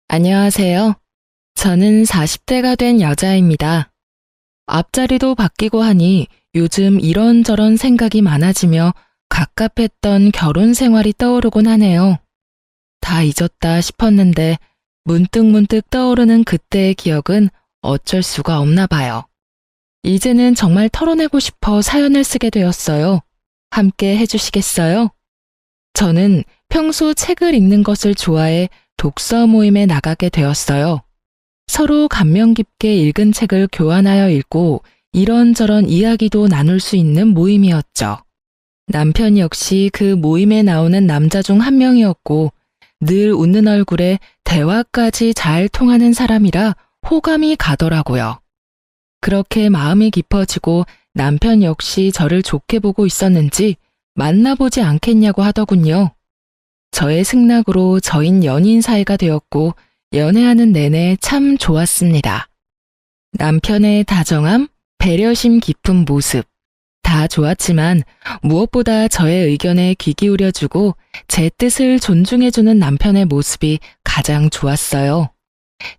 안녕하세요. 저는 40대가 된 여자입니다. 앞자리도 바뀌고 하니 요즘 이런저런 생각이 많아지며 갑갑했던 결혼 생활이 떠오르곤 하네요. 다 잊었다 싶었는데 문득문득 떠오르는 그때의 기억은 어쩔 수가 없나 봐요. 이제는 정말 털어내고 싶어 사연을 쓰게 되었어요. 함께 해주시겠어요? 저는 평소 책을 읽는 것을 좋아해 독서 모임에 나가게 되었어요. 서로 감명 깊게 읽은 책을 교환하여 읽고 이런저런 이야기도 나눌 수 있는 모임이었죠. 남편 역시 그 모임에 나오는 남자 중 한 명이었고 늘 웃는 얼굴에 대화까지 잘 통하는 사람이라 호감이 가더라고요. 그렇게 마음이 깊어지고 남편 역시 저를 좋게 보고 있었는지 만나보지 않겠냐고 하더군요. 저의 승낙으로 저흰 연인 사이가 되었고 연애하는 내내 참 좋았습니다. 남편의 다정함, 배려심 깊은 모습, 다 좋았지만 무엇보다 저의 의견에 귀 기울여주고 제 뜻을 존중해주는 남편의 모습이 가장 좋았어요.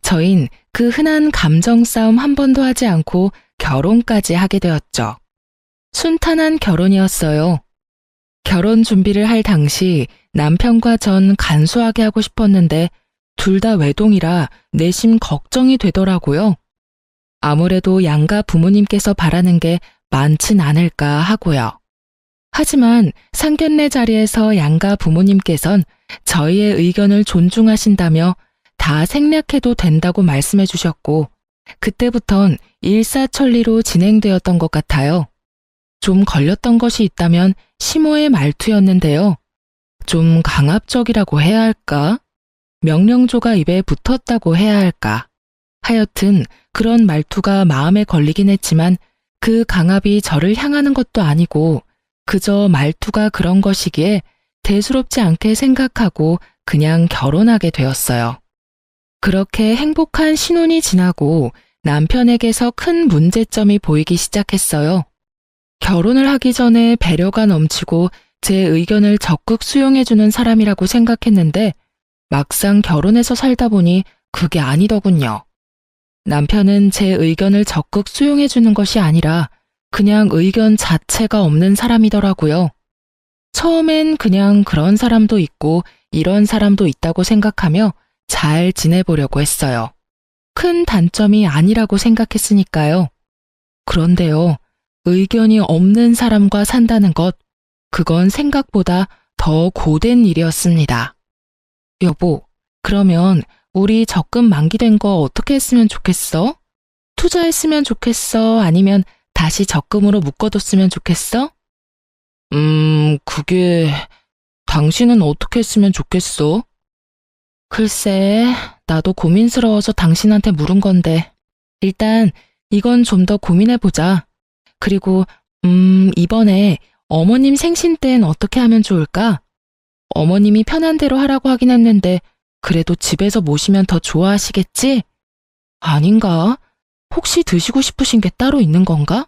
저흰 그 흔한 감정 싸움 한 번도 하지 않고 결혼까지 하게 되었죠. 순탄한 결혼이었어요. 결혼 준비를 할 당시 남편과 전 간소하게 하고 싶었는데 둘 다 외동이라 내심 걱정이 되더라고요. 아무래도 양가 부모님께서 바라는 게 많진 않을까 하고요. 하지만 상견례 자리에서 양가 부모님께선 저희의 의견을 존중하신다며 다 생략해도 된다고 말씀해 주셨고 그때부턴 일사천리로 진행되었던 것 같아요. 좀 걸렸던 것이 있다면 시모의 말투였는데요. 좀 강압적이라고 해야 할까? 명령조가 입에 붙었다고 해야 할까? 하여튼 그런 말투가 마음에 걸리긴 했지만 그 강압이 저를 향하는 것도 아니고 그저 말투가 그런 것이기에 대수롭지 않게 생각하고 그냥 결혼하게 되었어요. 그렇게 행복한 신혼이 지나고 남편에게서 큰 문제점이 보이기 시작했어요. 결혼을 하기 전에 배려가 넘치고 제 의견을 적극 수용해주는 사람이라고 생각했는데 막상 결혼해서 살다 보니 그게 아니더군요. 남편은 제 의견을 적극 수용해주는 것이 아니라 그냥 의견 자체가 없는 사람이더라고요. 처음엔 그냥 그런 사람도 있고 이런 사람도 있다고 생각하며 잘 지내보려고 했어요. 큰 단점이 아니라고 생각했으니까요. 그런데요, 의견이 없는 사람과 산다는 것, 그건 생각보다 더 고된 일이었습니다. 여보, 그러면 우리 적금 만기된 거 어떻게 했으면 좋겠어? 투자했으면 좋겠어? 아니면 다시 적금으로 묶어뒀으면 좋겠어? 그게 당신은 어떻게 했으면 좋겠어? 글쎄, 나도 고민스러워서 당신한테 물은 건데 일단 이건 좀 더 고민해보자. 그리고 이번에 어머님 생신 땐 어떻게 하면 좋을까? 어머님이 편한 대로 하라고 하긴 했는데 그래도 집에서 모시면 더 좋아하시겠지? 아닌가? 혹시 드시고 싶으신 게 따로 있는 건가?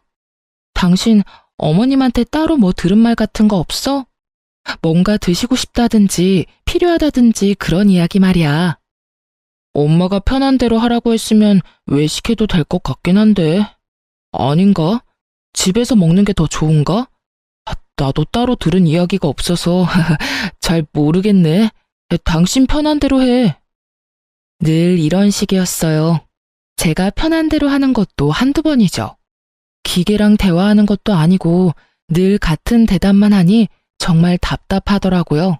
당신 어머님한테 따로 뭐 들은 말 같은 거 없어? 뭔가 드시고 싶다든지 필요하다든지 그런 이야기 말이야. 엄마가 편한 대로 하라고 했으면 외식해도 될 것 같긴 한데. 아닌가? 집에서 먹는 게 더 좋은가? 나도 따로 들은 이야기가 없어서 잘 모르겠네. 당신 편한 대로 해. 늘 이런 식이었어요. 제가 편한 대로 하는 것도 한두 번이죠. 기계랑 대화하는 것도 아니고 늘 같은 대답만 하니 정말 답답하더라고요.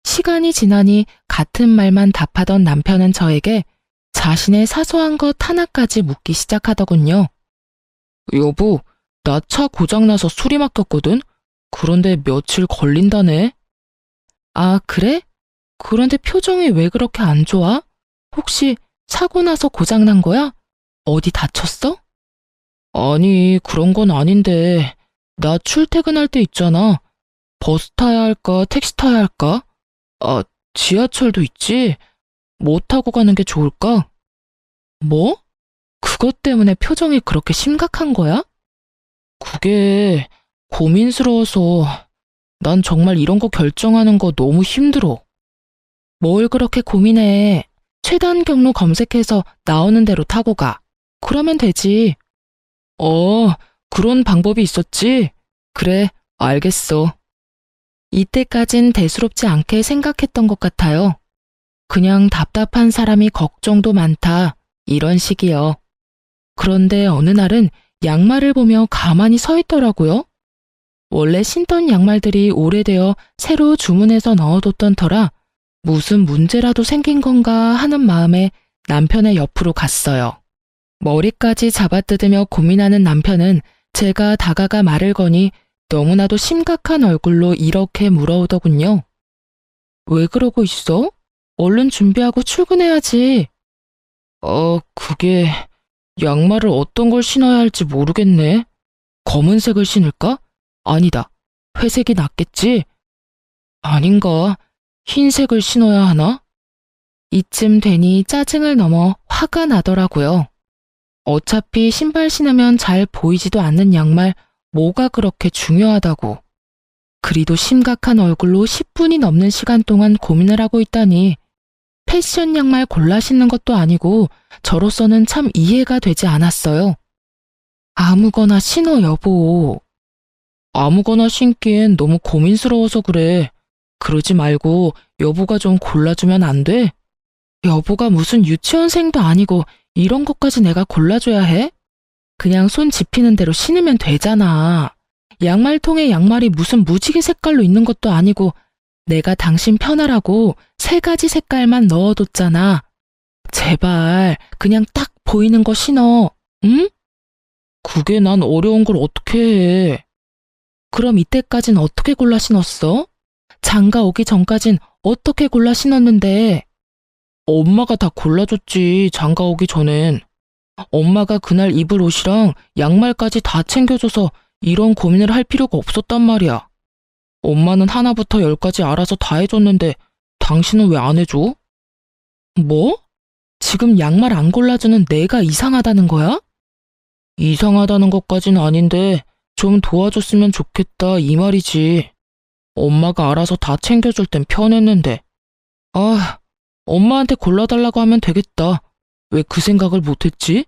시간이 지나니 같은 말만 답하던 남편은 저에게 자신의 사소한 것 하나까지 묻기 시작하더군요. 여보, 나 차 고장나서 수리 맡겼거든? 그런데 며칠 걸린다네? 아, 그래? 그런데 표정이 왜 그렇게 안 좋아? 혹시 사고 나서 고장난 거야? 어디 다쳤어? 아니, 그런 건 아닌데 나 출퇴근할 때 있잖아. 버스 타야 할까, 택시 타야 할까? 아, 지하철도 있지? 뭐 타고 가는 게 좋을까? 뭐? 그것 때문에 표정이 그렇게 심각한 거야? 그게 고민스러워서 난 정말 이런 거 결정하는 거 너무 힘들어. 뭘 그렇게 고민해. 최단 경로 검색해서 나오는 대로 타고 가. 그러면 되지. 그런 방법이 있었지? 그래, 알겠어. 이때까진 대수롭지 않게 생각했던 것 같아요. 그냥 답답한 사람이 걱정도 많다, 이런 식이요. 그런데 어느 날은 양말을 보며 가만히 서 있더라고요. 원래 신던 양말들이 오래되어 새로 주문해서 넣어뒀던 터라 무슨 문제라도 생긴 건가 하는 마음에 남편의 옆으로 갔어요. 머리까지 잡아뜯으며 고민하는 남편은 제가 다가가 말을 거니 너무나도 심각한 얼굴로 이렇게 물어오더군요. 왜 그러고 있어? 얼른 준비하고 출근해야지. 그게 양말을 어떤 걸 신어야 할지 모르겠네. 검은색을 신을까? 아니다. 회색이 낫겠지? 아닌가? 흰색을 신어야 하나? 이쯤 되니 짜증을 넘어 화가 나더라고요. 어차피 신발 신으면 잘 보이지도 않는 양말 뭐가 그렇게 중요하다고. 그리도 심각한 얼굴로 10분이 넘는 시간 동안 고민을 하고 있다니 패션 양말 골라 신는 것도 아니고 저로서는 참 이해가 되지 않았어요. 아무거나 신어, 여보. 아무거나 신기엔 너무 고민스러워서 그래. 그러지 말고 여보가 좀 골라주면 안 돼? 여보가 무슨 유치원생도 아니고 이런 것까지 내가 골라줘야 해? 그냥 손 집히는 대로 신으면 되잖아. 양말통에 양말이 무슨 무지개 색깔로 있는 것도 아니고 내가 당신 편하라고 3가지 색깔만 넣어뒀잖아. 제발 그냥 딱 보이는 거 신어. 응? 그게 난 어려운 걸 어떻게 해. 그럼 이때까진 어떻게 골라 신었어? 장가 오기 전까진 어떻게 골라 신었는데? 엄마가 다 골라줬지, 장가 오기 전엔. 엄마가 그날 입을 옷이랑 양말까지 다 챙겨줘서 이런 고민을 할 필요가 없었단 말이야. 엄마는 하나부터 10까지 알아서 다 해줬는데 당신은 왜 안 해줘? 뭐? 지금 양말 안 골라주는 내가 이상하다는 거야? 이상하다는 것까지는 아닌데 좀 도와줬으면 좋겠다 이 말이지. 엄마가 알아서 다 챙겨줄 땐 편했는데. 엄마한테 골라달라고 하면 되겠다. 왜 그 생각을 못했지?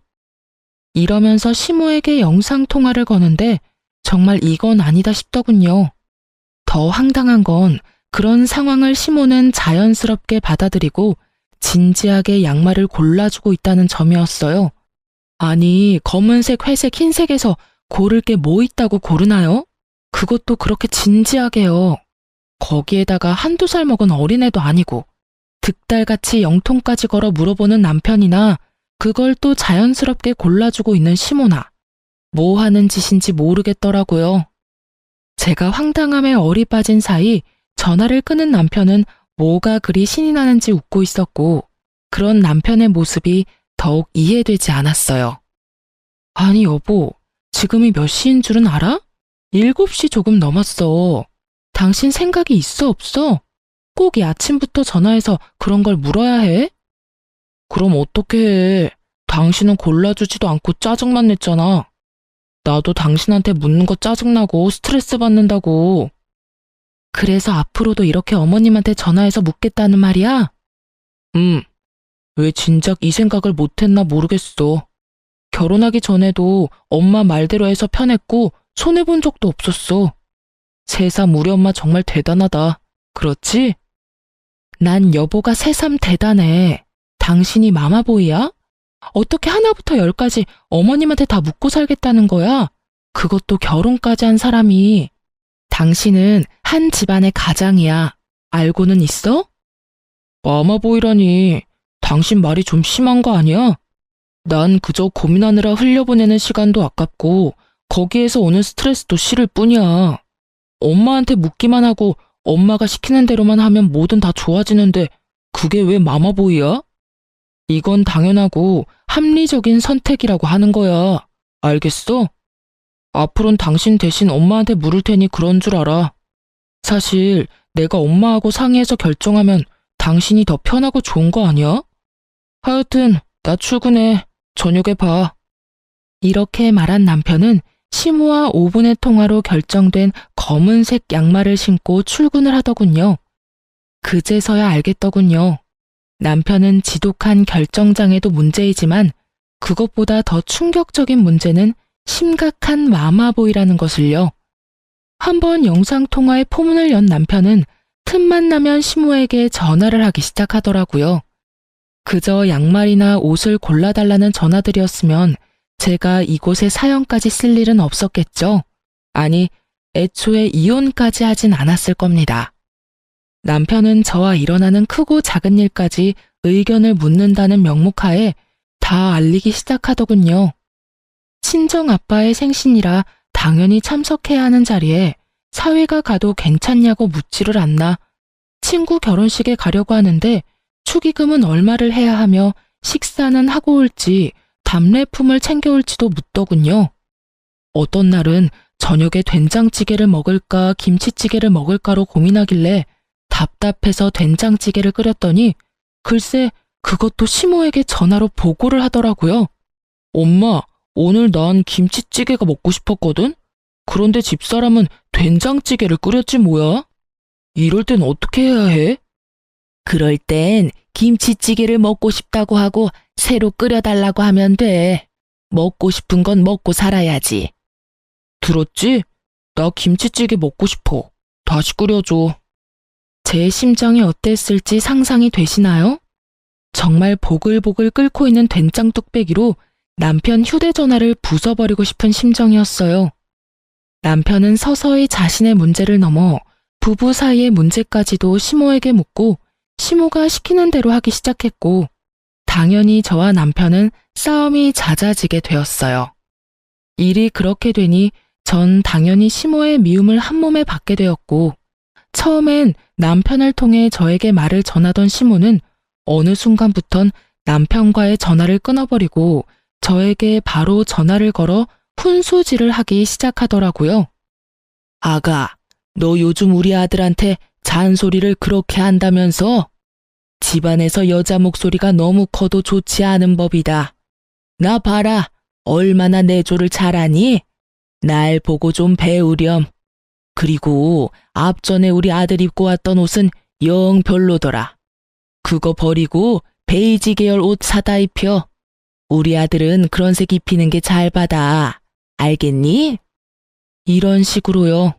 이러면서 시모에게 영상통화를 거는데 정말 이건 아니다 싶더군요. 더 황당한 건 그런 상황을 시모는 자연스럽게 받아들이고 진지하게 양말을 골라주고 있다는 점이었어요. 아니, 검은색, 회색, 흰색에서 고를 게 뭐 있다고 고르나요? 그것도 그렇게 진지하게요. 거기에다가 1~2살 먹은 어린애도 아니고 득달같이 영통까지 걸어 물어보는 남편이나 그걸 또 자연스럽게 골라주고 있는 시모나. 뭐 하는 짓인지 모르겠더라고요. 제가 황당함에 얼이 빠진 사이 전화를 끊은 남편은 뭐가 그리 신이 나는지 웃고 있었고 그런 남편의 모습이 더욱 이해되지 않았어요. 아니 여보, 지금이 몇 시인 줄은 알아? 7시 조금 넘었어. 당신 생각이 있어 없어? 꼭 이 아침부터 전화해서 그런 걸 물어야 해? 그럼 어떻게 해? 당신은 골라주지도 않고 짜증만 냈잖아. 나도 당신한테 묻는 거 짜증나고 스트레스 받는다고. 그래서 앞으로도 이렇게 어머님한테 전화해서 묻겠다는 말이야? 왜 진작 이 생각을 못했나 모르겠어. 결혼하기 전에도 엄마 말대로 해서 편했고 손해본 적도 없었어. 새삼 우리 엄마 정말 대단하다. 그렇지? 난 여보가 새삼 대단해. 당신이 마마보이야? 어떻게 하나부터 10까지 어머님한테 다 묻고 살겠다는 거야? 그것도 결혼까지 한 사람이. 당신은 한 집안의 가장이야. 알고는 있어? 마마보이라니. 당신 말이 좀 심한 거 아니야? 난 그저 고민하느라 흘려보내는 시간도 아깝고 거기에서 오는 스트레스도 싫을 뿐이야. 엄마한테 묻기만 하고 엄마가 시키는 대로만 하면 뭐든 다 좋아지는데 그게 왜 마마보이야? 이건 당연하고 합리적인 선택이라고 하는 거야. 알겠어? 앞으론 당신 대신 엄마한테 물을 테니 그런 줄 알아. 사실 내가 엄마하고 상의해서 결정하면 당신이 더 편하고 좋은 거 아니야? 하여튼 나 출근해. 저녁에 봐. 이렇게 말한 남편은 시모와 5분의 통화로 결정된 검은색 양말을 신고 출근을 하더군요. 그제서야 알겠더군요. 남편은 지독한 결정장애도 문제이지만 그것보다 더 충격적인 문제는 심각한 마마보이라는 것을요. 한번 영상통화에 포문을 연 남편은 틈만 나면 시모에게 전화를 하기 시작하더라고요. 그저 양말이나 옷을 골라달라는 전화들이었으면 제가 이곳에 사연까지 쓸 일은 없었겠죠. 아니, 애초에 이혼까지 하진 않았을 겁니다. 남편은 저와 일어나는 크고 작은 일까지 의견을 묻는다는 명목하에 다 알리기 시작하더군요. 친정 아빠의 생신이라 당연히 참석해야 하는 자리에 사회가 가도 괜찮냐고 묻지를 않나. 친구 결혼식에 가려고 하는데 축의금은 얼마를 해야 하며 식사는 하고 올지 답례품을 챙겨올지도 묻더군요. 어떤 날은 저녁에 된장찌개를 먹을까 김치찌개를 먹을까로 고민하길래 답답해서 된장찌개를 끓였더니 글쎄 그것도 시모에게 전화로 보고를 하더라고요. 엄마, 오늘 난 김치찌개가 먹고 싶었거든? 그런데 집사람은 된장찌개를 끓였지 뭐야? 이럴 땐 어떻게 해야 해? 그럴 땐 김치찌개를 먹고 싶다고 하고 새로 끓여달라고 하면 돼. 먹고 싶은 건 먹고 살아야지. 들었지? 나 김치찌개 먹고 싶어. 다시 끓여줘. 제 심정이 어땠을지 상상이 되시나요? 정말 보글보글 끓고 있는 된장 뚝배기로 남편 휴대전화를 부숴버리고 싶은 심정이었어요. 남편은 서서히 자신의 문제를 넘어 부부 사이의 문제까지도 시모에게 묻고 시모가 시키는 대로 하기 시작했고 당연히 저와 남편은 싸움이 잦아지게 되었어요. 일이 그렇게 되니 전 당연히 시모의 미움을 한몸에 받게 되었고 처음엔 남편을 통해 저에게 말을 전하던 시모는 어느 순간부턴 남편과의 전화를 끊어버리고 저에게 바로 전화를 걸어 훈수질을 하기 시작하더라고요. 아가, 너 요즘 우리 아들한테 잔소리를 그렇게 한다면서? 집안에서 여자 목소리가 너무 커도 좋지 않은 법이다. 나 봐라, 얼마나 내조를 잘하니? 날 보고 좀 배우렴. 그리고 앞전에 우리 아들 입고 왔던 옷은 영 별로더라. 그거 버리고 베이지 계열 옷 사다 입혀. 우리 아들은 그런 색 입히는 게 잘 받아. 알겠니? 이런 식으로요.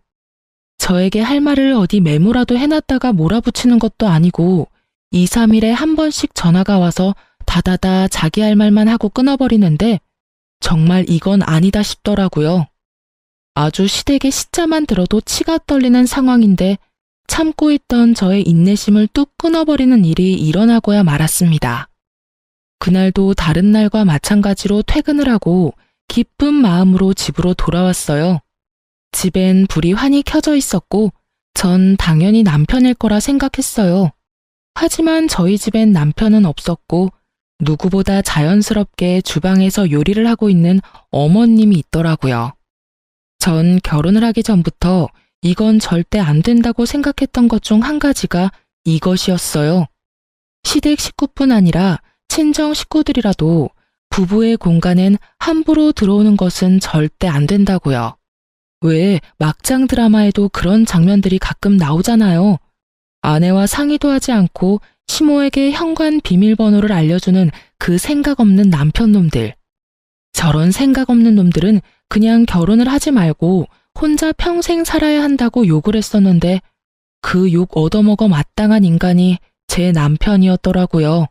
저에게 할 말을 어디 메모라도 해놨다가 몰아붙이는 것도 아니고 2, 3일에 한 번씩 전화가 와서 다다다 자기 할 말만 하고 끊어버리는데 정말 이건 아니다 싶더라고요. 아주 시댁의 시자만 들어도 치가 떨리는 상황인데 참고 있던 저의 인내심을 뚝 끊어버리는 일이 일어나고야 말았습니다. 그날도 다른 날과 마찬가지로 퇴근을 하고 기쁜 마음으로 집으로 돌아왔어요. 집엔 불이 환히 켜져 있었고 전 당연히 남편일 거라 생각했어요. 하지만 저희 집엔 남편은 없었고 누구보다 자연스럽게 주방에서 요리를 하고 있는 어머님이 있더라고요. 전 결혼을 하기 전부터 이건 절대 안 된다고 생각했던 것 중 한 가지가 이것이었어요. 시댁 식구뿐 아니라 친정 식구들이라도 부부의 공간엔 함부로 들어오는 것은 절대 안 된다고요. 왜 막장 드라마에도 그런 장면들이 가끔 나오잖아요. 아내와 상의도 하지 않고 시모에게 현관 비밀번호를 알려주는 그 생각 없는 남편놈들. 저런 생각 없는 놈들은 그냥 결혼을 하지 말고 혼자 평생 살아야 한다고 욕을 했었는데 그 욕 얻어먹어 마땅한 인간이 제 남편이었더라고요.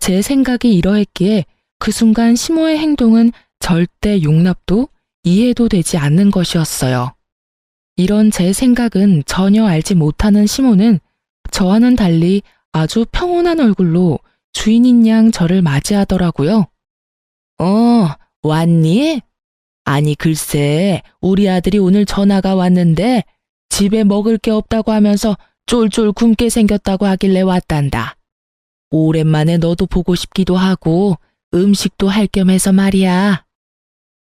제 생각이 이러했기에 그 순간 시모의 행동은 절대 용납도 이해도 되지 않는 것이었어요. 이런 제 생각은 전혀 알지 못하는 시모는 저와는 달리 아주 평온한 얼굴로 주인인 양 저를 맞이하더라고요. 왔니? 아니 글쎄 우리 아들이 오늘 전화가 왔는데 집에 먹을 게 없다고 하면서 쫄쫄 굶게 생겼다고 하길래 왔단다. 오랜만에 너도 보고 싶기도 하고 음식도 할 겸 해서 말이야.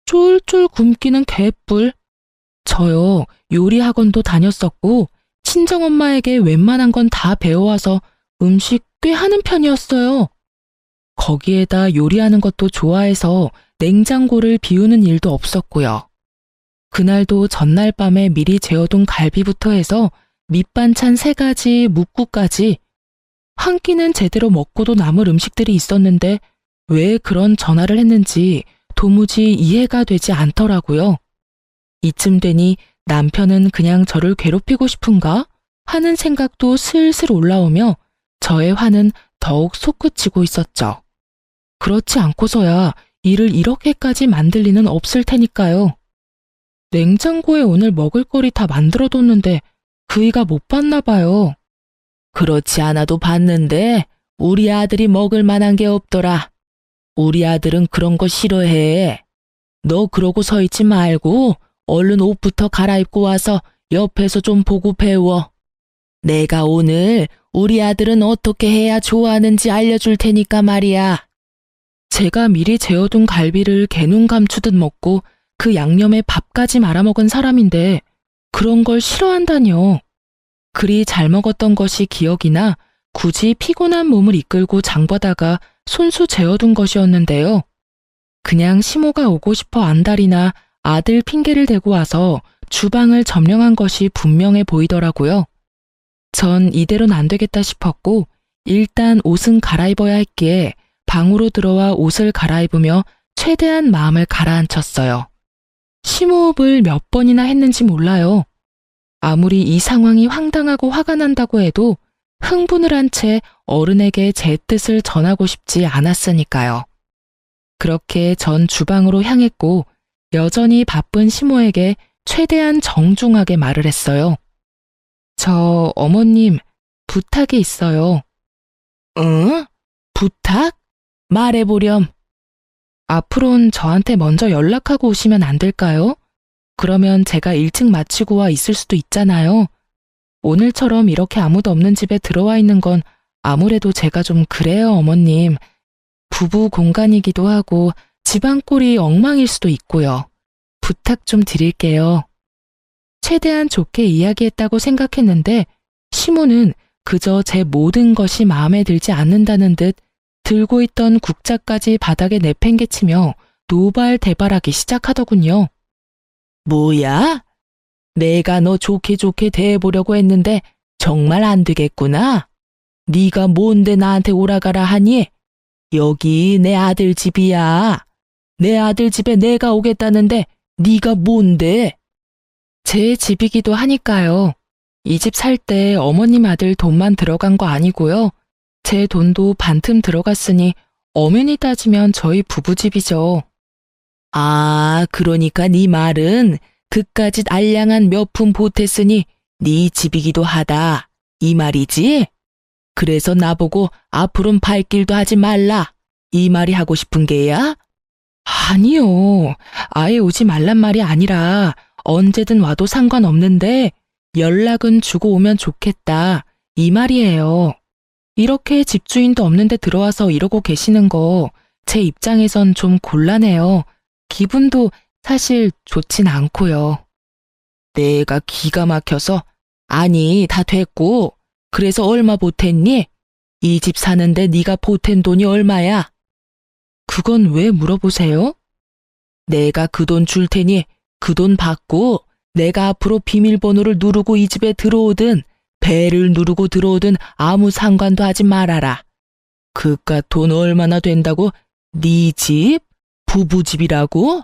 쫄쫄 굶기는 개뿔. 저요 요리 학원도 다녔었고 친정엄마에게 웬만한 건 다 배워와서 음식 꽤 하는 편이었어요. 거기에다 요리하는 것도 좋아해서 냉장고를 비우는 일도 없었고요. 그날도 전날 밤에 미리 재워둔 갈비부터 해서 밑반찬 3가지, 묵국까지 한 끼는 제대로 먹고도 남을 음식들이 있었는데 왜 그런 전화를 했는지 도무지 이해가 되지 않더라고요. 이쯤 되니 남편은 그냥 저를 괴롭히고 싶은가 하는 생각도 슬슬 올라오며 저의 화는 더욱 솟구치고 있었죠. 그렇지 않고서야 일을 이렇게까지 만들 리는 없을 테니까요. 냉장고에 오늘 먹을 거리 다 만들어뒀는데 그이가 못 봤나 봐요. 그렇지 않아도 봤는데 우리 아들이 먹을 만한 게 없더라. 우리 아들은 그런 거 싫어해. 너 그러고 서 있지 말고 얼른 옷부터 갈아입고 와서 옆에서 좀 보고 배워. 내가 오늘 우리 아들은 어떻게 해야 좋아하는지 알려줄 테니까 말이야. 제가 미리 재워둔 갈비를 개눈 감추듯 먹고 그 양념에 밥까지 말아먹은 사람인데 그런 걸 싫어한다뇨. 그리 잘 먹었던 것이 기억이 나 굳이 피곤한 몸을 이끌고 장보다가 손수 재워둔 것이었는데요. 그냥 시모가 오고 싶어 안달이나 아들 핑계를 대고 와서 주방을 점령한 것이 분명해 보이더라고요. 전 이대로는 안 되겠다 싶었고 일단 옷은 갈아입어야 했기에 방으로 들어와 옷을 갈아입으며 최대한 마음을 가라앉혔어요. 심호흡을 몇 번이나 했는지 몰라요. 아무리 이 상황이 황당하고 화가 난다고 해도 흥분을 한 채 어른에게 제 뜻을 전하고 싶지 않았으니까요. 그렇게 전 주방으로 향했고 여전히 바쁜 시모에게 최대한 정중하게 말을 했어요. 저 어머님 부탁이 있어요. 응? 부탁? 말해보렴. 앞으론 저한테 먼저 연락하고 오시면 안 될까요? 그러면 제가 일찍 마치고 와 있을 수도 있잖아요. 오늘처럼 이렇게 아무도 없는 집에 들어와 있는 건 아무래도 제가 좀 그래요, 어머님. 부부 공간이기도 하고 집안 꼴이 엉망일 수도 있고요. 부탁 좀 드릴게요. 최대한 좋게 이야기했다고 생각했는데 시모는 그저 제 모든 것이 마음에 들지 않는다는 듯 들고 있던 국자까지 바닥에 내팽개치며 노발대발하기 시작하더군요. 뭐야? 내가 너 좋게 좋게 대해보려고 했는데 정말 안 되겠구나. 네가 뭔데 나한테 오라가라 하니? 여기 내 아들 집이야. 내 아들 집에 내가 오겠다는데 네가 뭔데? 제 집이기도 하니까요. 이 집 살 때 어머님 아들 돈만 들어간 거 아니고요. 제 돈도 반틈 들어갔으니 엄연히 따지면 저희 부부집이죠. 아, 그러니까 네 말은 그까짓 알량한 몇 푼 보탰으니 네 집이기도 하다. 이 말이지? 그래서 나보고 앞으로는 발길도 하지 말라. 이 말이 하고 싶은 게야? 아니요. 아예 오지 말란 말이 아니라 언제든 와도 상관없는데 연락은 주고 오면 좋겠다. 이 말이에요. 이렇게 집주인도 없는데 들어와서 이러고 계시는 거 제 입장에선 좀 곤란해요. 기분도 사실 좋진 않고요. 내가 기가 막혀서 아니 다 됐고 그래서 얼마 보탰니? 이 집 사는데 네가 보탠 돈이 얼마야? 그건 왜 물어보세요? 내가 그 돈 줄 테니 그 돈 받고 내가 앞으로 비밀번호를 누르고 이 집에 들어오든 배를 누르고 들어오든 아무 상관도 하지 말아라. 그깟 돈 얼마나 된다고 네 집? 부부집이라고?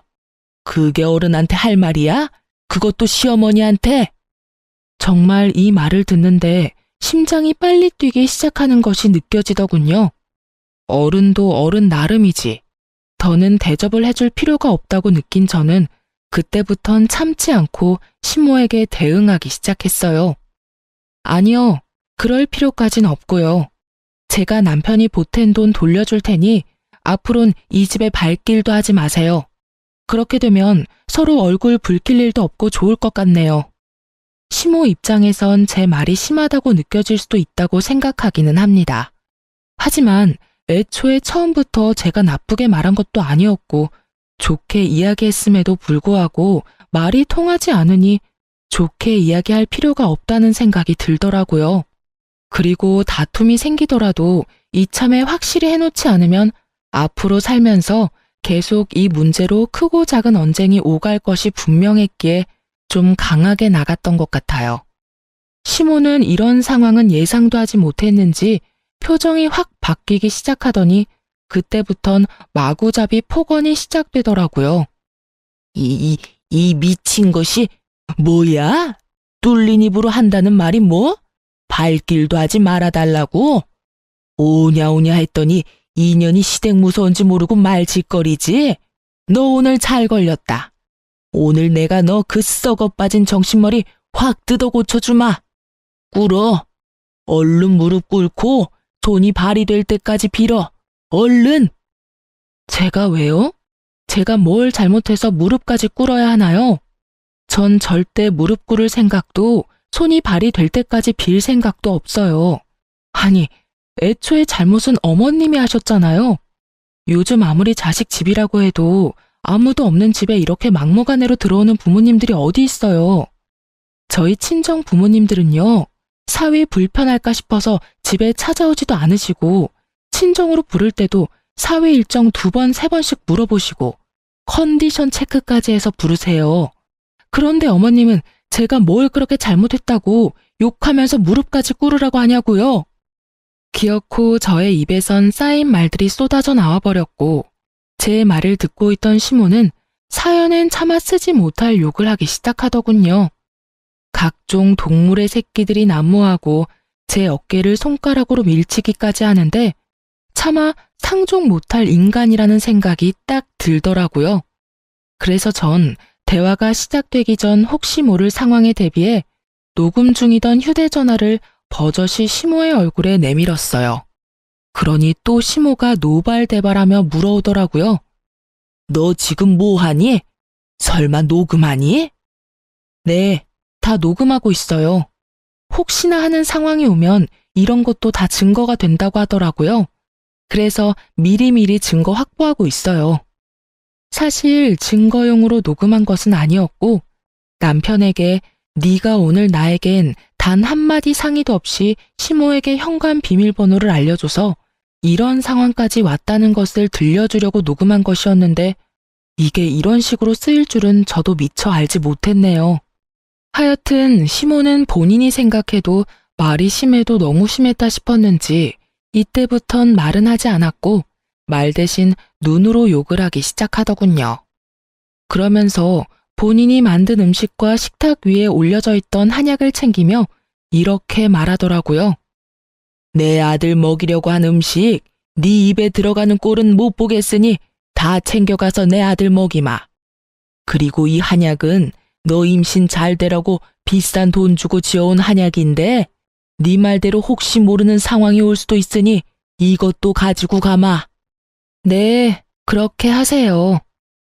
그게 어른한테 할 말이야? 그것도 시어머니한테? 정말 이 말을 듣는데 심장이 빨리 뛰기 시작하는 것이 느껴지더군요. 어른도 어른 나름이지. 더는 대접을 해줄 필요가 없다고 느낀 저는 그때부턴 참지 않고 시모에게 대응하기 시작했어요. 아니요, 그럴 필요까진 없고요. 제가 남편이 보탠 돈 돌려줄 테니 앞으론 이 집에 발길도 하지 마세요. 그렇게 되면 서로 얼굴 붉힐 일도 없고 좋을 것 같네요. 시모 입장에선 제 말이 심하다고 느껴질 수도 있다고 생각하기는 합니다. 하지만 애초에 처음부터 제가 나쁘게 말한 것도 아니었고 좋게 이야기했음에도 불구하고 말이 통하지 않으니 좋게 이야기할 필요가 없다는 생각이 들더라고요. 그리고 다툼이 생기더라도 이참에 확실히 해놓지 않으면 앞으로 살면서 계속 이 문제로 크고 작은 언쟁이 오갈 것이 분명했기에 좀 강하게 나갔던 것 같아요. 시모는 이런 상황은 예상도 하지 못했는지 표정이 확 바뀌기 시작하더니 그때부턴 마구잡이 폭언이 시작되더라고요. 이 미친 것이 뭐야? 뚫린 입으로 한다는 말이 뭐? 발길도 하지 말아달라고? 오냐오냐 했더니 인연이 시댁 무서운지 모르고 말짓거리지? 너 오늘 잘 걸렸다. 오늘 내가 너 그 썩어 빠진 정신머리 확 뜯어 고쳐주마. 꿇어. 얼른 무릎 꿇고 손이 발이 될 때까지 빌어. 얼른! 제가 왜요? 제가 뭘 잘못해서 무릎까지 꿇어야 하나요? 전 절대 무릎 꿇을 생각도 손이 발이 될 때까지 빌 생각도 없어요. 아니, 애초에 잘못은 어머님이 하셨잖아요. 요즘 아무리 자식 집이라고 해도 아무도 없는 집에 이렇게 막무가내로 들어오는 부모님들이 어디 있어요. 저희 친정 부모님들은요, 사위 불편할까 싶어서 집에 찾아오지도 않으시고 친정으로 부를 때도 사위 일정 2번, 3번씩 물어보시고 컨디션 체크까지 해서 부르세요. 그런데 어머님은 제가 뭘 그렇게 잘못했다고 욕하면서 무릎까지 꿇으라고 하냐고요. 기어코 저의 입에선 쌓인 말들이 쏟아져 나와버렸고 제 말을 듣고 있던 시모는 사연엔 차마 쓰지 못할 욕을 하기 시작하더군요. 각종 동물의 새끼들이 난무하고 제 어깨를 손가락으로 밀치기까지 하는데 차마 상종 못할 인간이라는 생각이 딱 들더라고요. 그래서 전 대화가 시작되기 전 혹시 모를 상황에 대비해 녹음 중이던 휴대전화를 버젓이 시모의 얼굴에 내밀었어요. 그러니 또 시모가 노발대발하며 물어오더라고요. 너 지금 뭐하니? 설마 녹음하니? 네, 다 녹음하고 있어요. 혹시나 하는 상황이 오면 이런 것도 다 증거가 된다고 하더라고요. 그래서 미리미리 증거 확보하고 있어요. 사실 증거용으로 녹음한 것은 아니었고 남편에게 네가 오늘 나에겐 단 한마디 상의도 없이 시모에게 현관 비밀번호를 알려줘서 이런 상황까지 왔다는 것을 들려주려고 녹음한 것이었는데 이게 이런 식으로 쓰일 줄은 저도 미처 알지 못했네요. 하여튼 시모는 본인이 생각해도 말이 심해도 너무 심했다 싶었는지 이때부턴 말은 하지 않았고 말 대신 눈으로 욕을 하기 시작하더군요. 그러면서 본인이 만든 음식과 식탁 위에 올려져 있던 한약을 챙기며 이렇게 말하더라고요. 내 아들 먹이려고 한 음식 네 입에 들어가는 꼴은 못 보겠으니 다 챙겨가서 내 아들 먹이마. 그리고 이 한약은 너 임신 잘 되라고 비싼 돈 주고 지어온 한약인데 네 말대로 혹시 모르는 상황이 올 수도 있으니 이것도 가지고 가마. 네, 그렇게 하세요.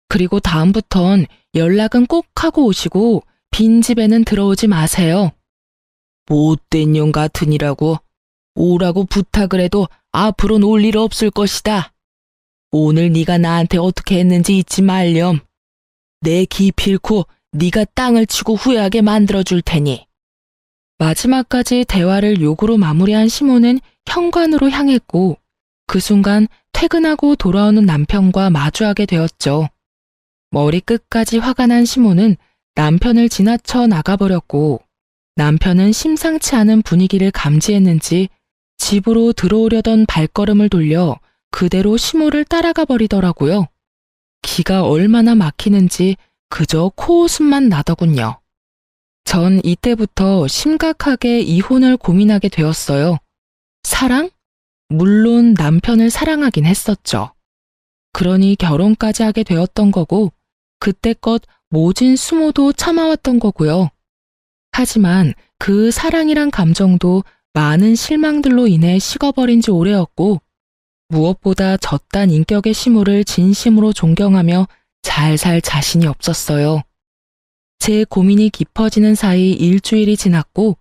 그리고 다음부턴 연락은 꼭 하고 오시고 빈집에는 들어오지 마세요. 못된 년 같으니라고 오라고 부탁을 해도 앞으로는 올 일 없을 것이다. 오늘 네가 나한테 어떻게 했는지 잊지 말렴. 내 기필코 네가 땅을 치고 후회하게 만들어줄 테니. 마지막까지 대화를 욕으로 마무리한 시모는 현관으로 향했고 그 순간 퇴근하고 돌아오는 남편과 마주하게 되었죠. 머리끝까지 화가 난 시모는 남편을 지나쳐 나가버렸고 남편은 심상치 않은 분위기를 감지했는지 집으로 들어오려던 발걸음을 돌려 그대로 시모를 따라가 버리더라고요. 기가 얼마나 막히는지 그저 코웃음만 나더군요. 전 이때부터 심각하게 이혼을 고민하게 되었어요. 사랑? 물론 남편을 사랑하긴 했었죠. 그러니 결혼까지 하게 되었던 거고 그때껏 모진 수모도 참아왔던 거고요. 하지만 그 사랑이란 감정도 많은 실망들로 인해 식어버린 지 오래였고 무엇보다 저딴 인격의 시모를 진심으로 존경하며 잘 살 자신이 없었어요. 제 고민이 깊어지는 사이 일주일이 지났고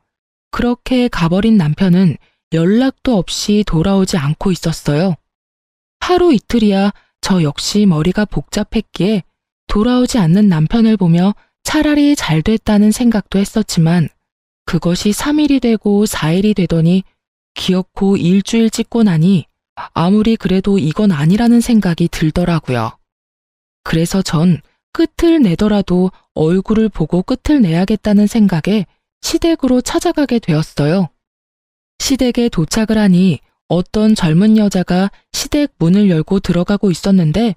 그렇게 가버린 남편은 연락도 없이 돌아오지 않고 있었어요. 하루 이틀이야 저 역시 머리가 복잡했기에 돌아오지 않는 남편을 보며 차라리 잘 됐다는 생각도 했었지만 그것이 3일이 되고 4일이 되더니 기어코 일주일 찍고 나니 아무리 그래도 이건 아니라는 생각이 들더라고요. 그래서 전 끝을 내더라도 얼굴을 보고 끝을 내야겠다는 생각에 시댁으로 찾아가게 되었어요. 시댁에 도착을 하니 어떤 젊은 여자가 시댁 문을 열고 들어가고 있었는데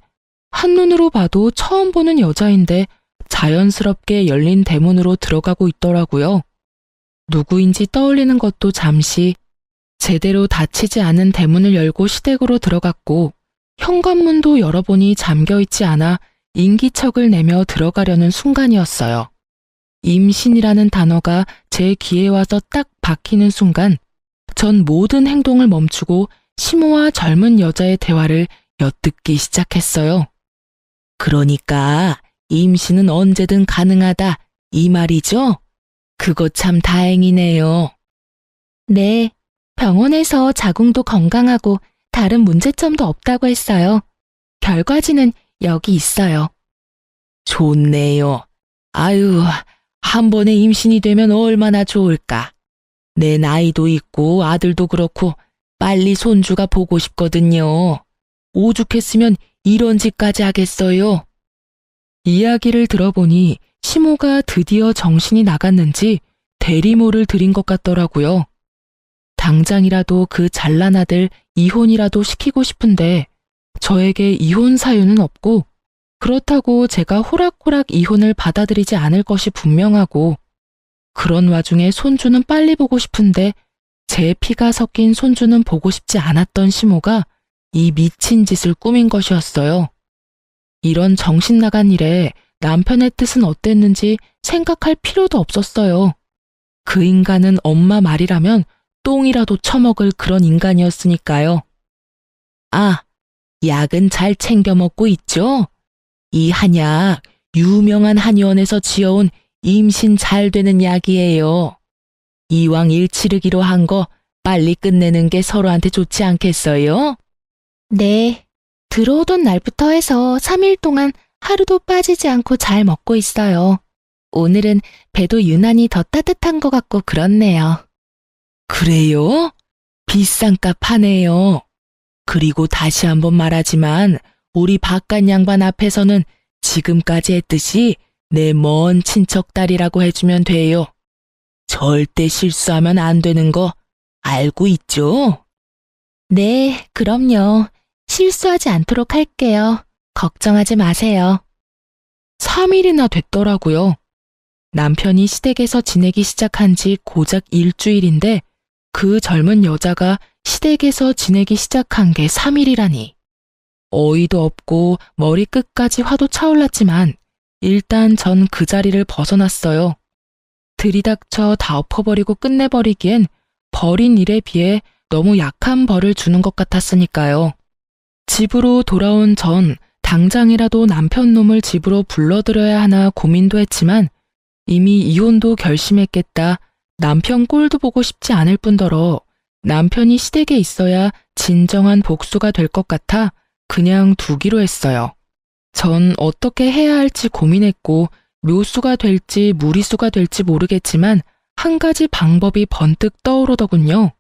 한눈으로 봐도 처음 보는 여자인데 자연스럽게 열린 대문으로 들어가고 있더라고요. 누구인지 떠올리는 것도 잠시 제대로 닫히지 않은 대문을 열고 시댁으로 들어갔고 현관문도 열어보니 잠겨있지 않아 인기척을 내며 들어가려는 순간이었어요. 임신이라는 단어가 제 귀에 와서 딱 박히는 순간 전 모든 행동을 멈추고 시모와 젊은 여자의 대화를 엿듣기 시작했어요. 그러니까 임신은 언제든 가능하다 이 말이죠? 그거 참 다행이네요. 네, 병원에서 자궁도 건강하고 다른 문제점도 없다고 했어요. 결과지는 여기 있어요. 좋네요. 아유, 한 번에 임신이 되면 얼마나 좋을까. 내 나이도 있고 아들도 그렇고 빨리 손주가 보고 싶거든요. 오죽했으면 이런 짓까지 하겠어요. 이야기를 들어보니 시모가 드디어 정신이 나갔는지 대리모를 들인 것 같더라고요. 당장이라도 그 잘난 아들 이혼이라도 시키고 싶은데 저에게 이혼 사유는 없고 그렇다고 제가 호락호락 이혼을 받아들이지 않을 것이 분명하고 그런 와중에 손주는 빨리 보고 싶은데 제 피가 섞인 손주는 보고 싶지 않았던 시모가 이 미친 짓을 꾸민 것이었어요. 이런 정신 나간 일에 남편의 뜻은 어땠는지 생각할 필요도 없었어요. 그 인간은 엄마 말이라면 똥이라도 처먹을 그런 인간이었으니까요. 아, 약은 잘 챙겨 먹고 있죠? 이 한약 유명한 한의원에서 지어온 임신 잘 되는 약이에요. 이왕 일 치르기로 한 거 빨리 끝내는 게 서로한테 좋지 않겠어요? 네, 들어오던 날부터 해서 3일 동안 하루도 빠지지 않고 잘 먹고 있어요. 오늘은 배도 유난히 더 따뜻한 것 같고 그렇네요. 그래요? 비싼 값 하네요. 그리고 다시 한번 말하지만 우리 바깥 양반 앞에서는 지금까지 했듯이 내 먼 친척 딸이라고 해주면 돼요. 절대 실수하면 안 되는 거 알고 있죠? 네, 그럼요. 실수하지 않도록 할게요. 걱정하지 마세요. 3일이나 됐더라고요. 남편이 시댁에서 지내기 시작한 지 고작 일주일인데 그 젊은 여자가 시댁에서 지내기 시작한 게 3일이라니. 어이도 없고 머리 끝까지 화도 차올랐지만 일단 전 그 자리를 벗어났어요. 들이닥쳐 다 엎어버리고 끝내버리기엔 벌인 일에 비해 너무 약한 벌을 주는 것 같았으니까요. 집으로 돌아온 전 당장이라도 남편 놈을 집으로 불러들여야 하나 고민도 했지만 이미 이혼도 결심했겠다. 남편 꼴도 보고 싶지 않을 뿐더러 남편이 시댁에 있어야 진정한 복수가 될 것 같아 그냥 두기로 했어요. 전 어떻게 해야 할지 고민했고 묘수가 될지 무리수가 될지 모르겠지만 한 가지 방법이 번뜩 떠오르더군요.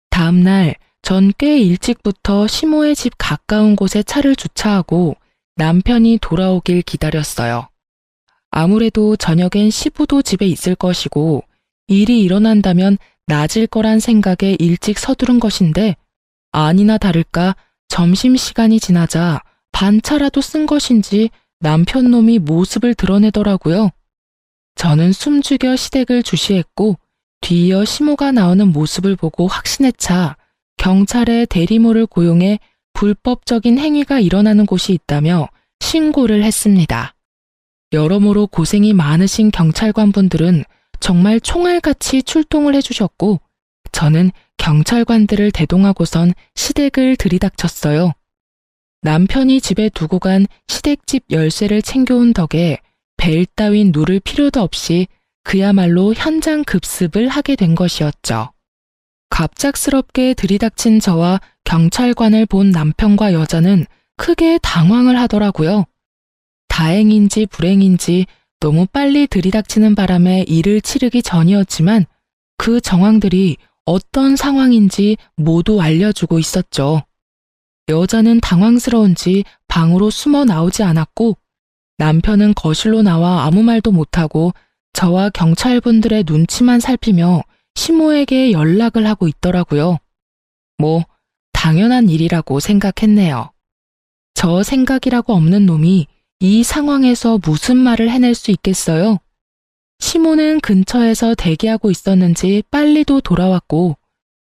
다음 날 전 꽤 일찍부터 시모의 집 가까운 곳에 차를 주차하고 남편이 돌아오길 기다렸어요. 아무래도 저녁엔 시부도 집에 있을 것이고 일이 일어난다면 낮일 거란 생각에 일찍 서두른 것인데 아니나 다를까 점심시간이 지나자 반차라도 쓴 것인지 남편 놈이 모습을 드러내더라고요. 저는 숨죽여 시댁을 주시했고 뒤이어 시모가 나오는 모습을 보고 확신에 차 경찰에 대리모를 고용해 불법적인 행위가 일어나는 곳이 있다며 신고를 했습니다. 여러모로 고생이 많으신 경찰관분들은 정말 총알같이 출동을 해주셨고 저는 경찰관들을 대동하고선 시댁을 들이닥쳤어요. 남편이 집에 두고 간 시댁집 열쇠를 챙겨온 덕에 벨 따윈 누를 필요도 없이 그야말로 현장 급습을 하게 된 것이었죠. 갑작스럽게 들이닥친 저와 경찰관을 본 남편과 여자는 크게 당황을 하더라고요. 다행인지 불행인지 너무 빨리 들이닥치는 바람에 일을 치르기 전이었지만 그 정황들이 어떤 상황인지 모두 알려주고 있었죠. 여자는 당황스러운지 방으로 숨어 나오지 않았고 남편은 거실로 나와 아무 말도 못하고 저와 경찰분들의 눈치만 살피며 시모에게 연락을 하고 있더라고요. 뭐 당연한 일이라고 생각했네요. 저 생각이라고 없는 놈이 이 상황에서 무슨 말을 해낼 수 있겠어요? 시모는 근처에서 대기하고 있었는지 빨리도 돌아왔고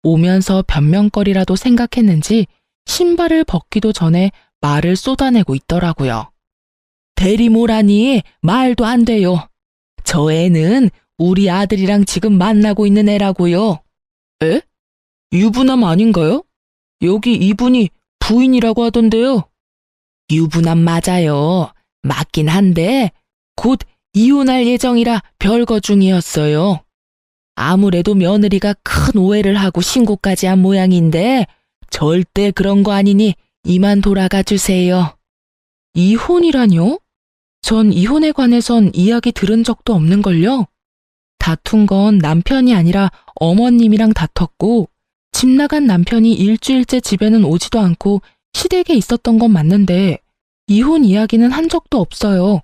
오면서 변명거리라도 생각했는지 신발을 벗기도 전에 말을 쏟아내고 있더라고요. 대리모라니 말도 안 돼요. 저 애는 우리 아들이랑 지금 만나고 있는 애라고요. 에? 유부남 아닌가요? 여기 이분이 부인이라고 하던데요. 유부남 맞아요. 맞긴 한데 곧 이혼할 예정이라 별거 중이었어요. 아무래도 며느리가 큰 오해를 하고 신고까지 한 모양인데 절대 그런 거 아니니 이만 돌아가 주세요. 이혼이라뇨? 전 이혼에 관해선 이야기 들은 적도 없는걸요. 다툰 건 남편이 아니라 어머님이랑 다퉜고 집 나간 남편이 일주일째 집에는 오지도 않고 시댁에 있었던 건 맞는데 이혼 이야기는 한 적도 없어요.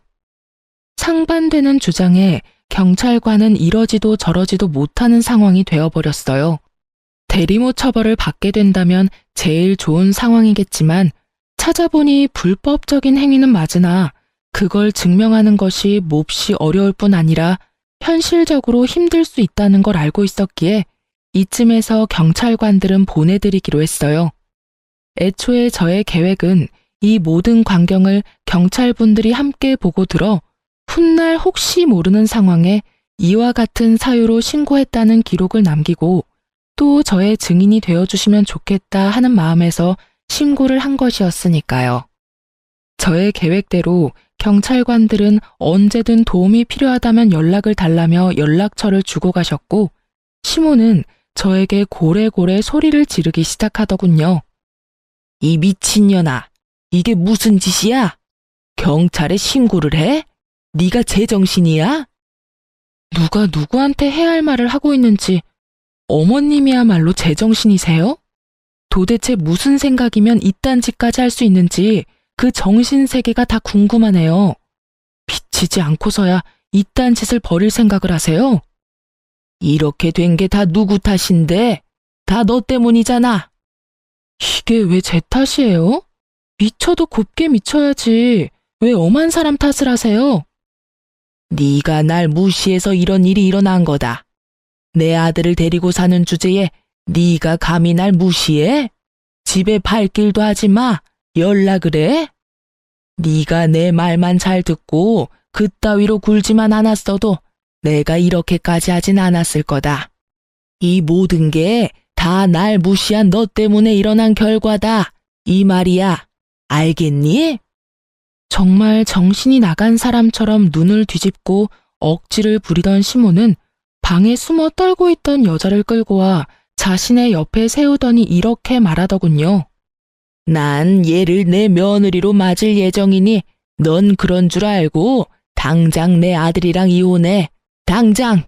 상반되는 주장에 경찰관은 이러지도 저러지도 못하는 상황이 되어버렸어요. 대리모 처벌을 받게 된다면 제일 좋은 상황이겠지만 찾아보니 불법적인 행위는 맞으나 그걸 증명하는 것이 몹시 어려울 뿐 아니라 현실적으로 힘들 수 있다는 걸 알고 있었기에 이쯤에서 경찰관들은 보내드리기로 했어요. 애초에 저의 계획은 이 모든 광경을 경찰분들이 함께 보고 들어 훗날 혹시 모르는 상황에 이와 같은 사유로 신고했다는 기록을 남기고 또 저의 증인이 되어주시면 좋겠다 하는 마음에서 신고를 한 것이었으니까요. 저의 계획대로 경찰관들은 언제든 도움이 필요하다면 연락을 달라며 연락처를 주고 가셨고 시모는 저에게 고래고래 소리를 지르기 시작하더군요. 이 미친년아, 이게 무슨 짓이야? 경찰에 신고를 해? 네가 제정신이야? 누가 누구한테 해야 할 말을 하고 있는지 어머님이야말로 제정신이세요? 도대체 무슨 생각이면 이딴 짓까지 할 수 있는지 그 정신세계가 다 궁금하네요. 비치지 않고서야 이딴 짓을 벌일 생각을 하세요? 이렇게 된 게 다 누구 탓인데? 다 너 때문이잖아. 이게 왜 제 탓이에요? 미쳐도 곱게 미쳐야지. 왜 엄한 사람 탓을 하세요? 네가 날 무시해서 이런 일이 일어난 거다. 내 아들을 데리고 사는 주제에 네가 감히 날 무시해? 집에 발길도 하지 마. 연락을 해? 네가 내 말만 잘 듣고 그따위로 굴지만 않았어도 내가 이렇게까지 하진 않았을 거다. 이 모든 게 다 날 무시한 너 때문에 일어난 결과다. 이 말이야. 알겠니? 정말 정신이 나간 사람처럼 눈을 뒤집고 억지를 부리던 시모는 방에 숨어 떨고 있던 여자를 끌고 와 자신의 옆에 세우더니 이렇게 말하더군요. 난 얘를 내 며느리로 맞을 예정이니 넌 그런 줄 알고 당장 내 아들이랑 이혼해. 당장!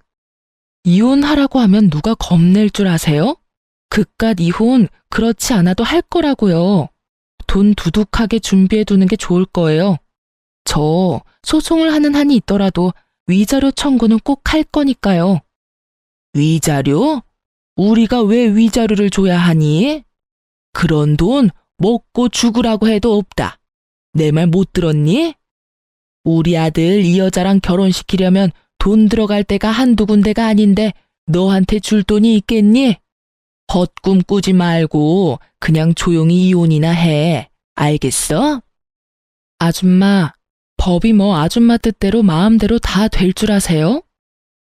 이혼하라고 하면 누가 겁낼 줄 아세요? 그깟 이혼 그렇지 않아도 할 거라고요. 돈 두둑하게 준비해두는 게 좋을 거예요. 저 소송을 하는 한이 있더라도 위자료 청구는 꼭 할 거니까요. 위자료? 우리가 왜 위자료를 줘야 하니? 그런 돈 먹고 죽으라고 해도 없다. 내 말 못 들었니? 우리 아들 이 여자랑 결혼시키려면 돈 들어갈 데가 한두 군데가 아닌데 너한테 줄 돈이 있겠니? 헛꿈 꾸지 말고 그냥 조용히 이혼이나 해. 알겠어? 아줌마, 법이 뭐 아줌마 뜻대로 마음대로 다 될 줄 아세요?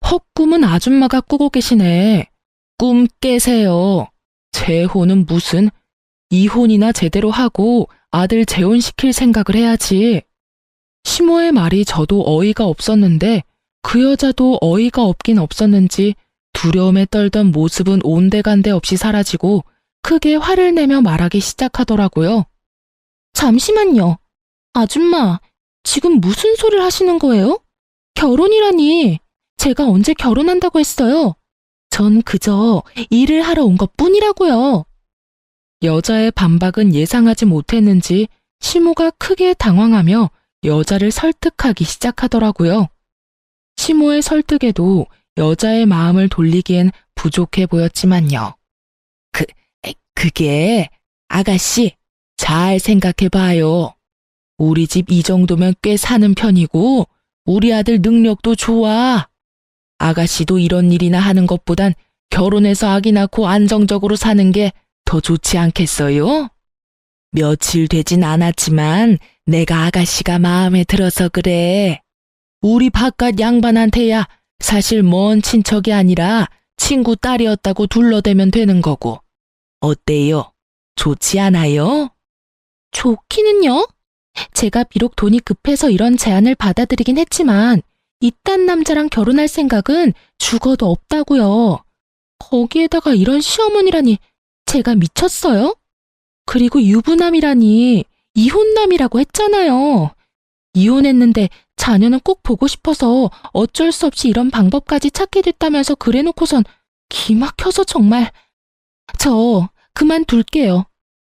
헛꿈은 아줌마가 꾸고 계시네. 꿈 깨세요. 재혼은 무슨, 이혼이나 제대로 하고 아들 재혼시킬 생각을 해야지. 시모의 말이 저도 어이가 없었는데 그 여자도 어이가 없긴 없었는지 두려움에 떨던 모습은 온데간데 없이 사라지고 크게 화를 내며 말하기 시작하더라고요. 잠시만요. 아줌마, 지금 무슨 소리를 하시는 거예요? 결혼이라니. 제가 언제 결혼한다고 했어요? 전 그저 일을 하러 온 것뿐이라고요. 여자의 반박은 예상하지 못했는지 시모가 크게 당황하며 여자를 설득하기 시작하더라고요. 시모의 설득에도 여자의 마음을 돌리기엔 부족해 보였지만요. 그게 아가씨, 잘 생각해봐요. 우리 집 이 정도면 꽤 사는 편이고, 우리 아들 능력도 좋아. 아가씨도 이런 일이나 하는 것보단 결혼해서 아기 낳고 안정적으로 사는 게 더 좋지 않겠어요? 며칠 되진 않았지만 내가 아가씨가 마음에 들어서 그래. 우리 바깥 양반한테야 사실 먼 친척이 아니라 친구 딸이었다고 둘러대면 되는 거고. 어때요? 좋지 않아요? 좋기는요? 제가 비록 돈이 급해서 이런 제안을 받아들이긴 했지만 이딴 남자랑 결혼할 생각은 죽어도 없다고요. 거기에다가 이런 시어머니라니 제가 미쳤어요? 그리고 유부남이라니 이혼남이라고 했잖아요. 이혼했는데 자녀는 꼭 보고 싶어서 어쩔 수 없이 이런 방법까지 찾게 됐다면서 그래놓고선 기막혀서 정말. 저 그만둘게요.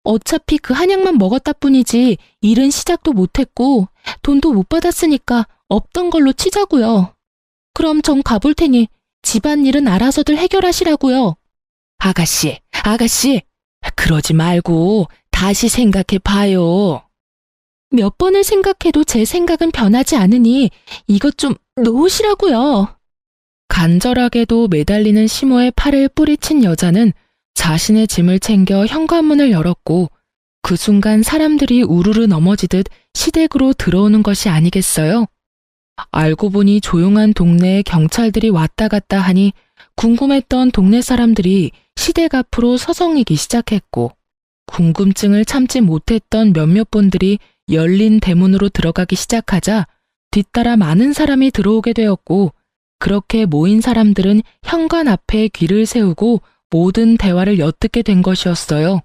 어차피 그 한약만 먹었다 뿐이지 일은 시작도 못했고 돈도 못 받았으니까 없던 걸로 치자고요. 그럼 전 가볼 테니 집안일은 알아서들 해결하시라고요. 아가씨, 그러지 말고 다시 생각해 봐요. 몇 번을 생각해도 제 생각은 변하지 않으니 이것 좀 놓으시라고요. 간절하게도 매달리는 시모의 팔을 뿌리친 여자는 자신의 짐을 챙겨 현관문을 열었고 그 순간 사람들이 우르르 넘어지듯 시댁으로 들어오는 것이 아니겠어요? 알고 보니 조용한 동네에 경찰들이 왔다 갔다 하니 궁금했던 동네 사람들이 시댁 앞으로 서성이기 시작했고 궁금증을 참지 못했던 몇몇 분들이 열린 대문으로 들어가기 시작하자 뒤따라 많은 사람이 들어오게 되었고 그렇게 모인 사람들은 현관 앞에 귀를 세우고 모든 대화를 엿듣게 된 것이었어요.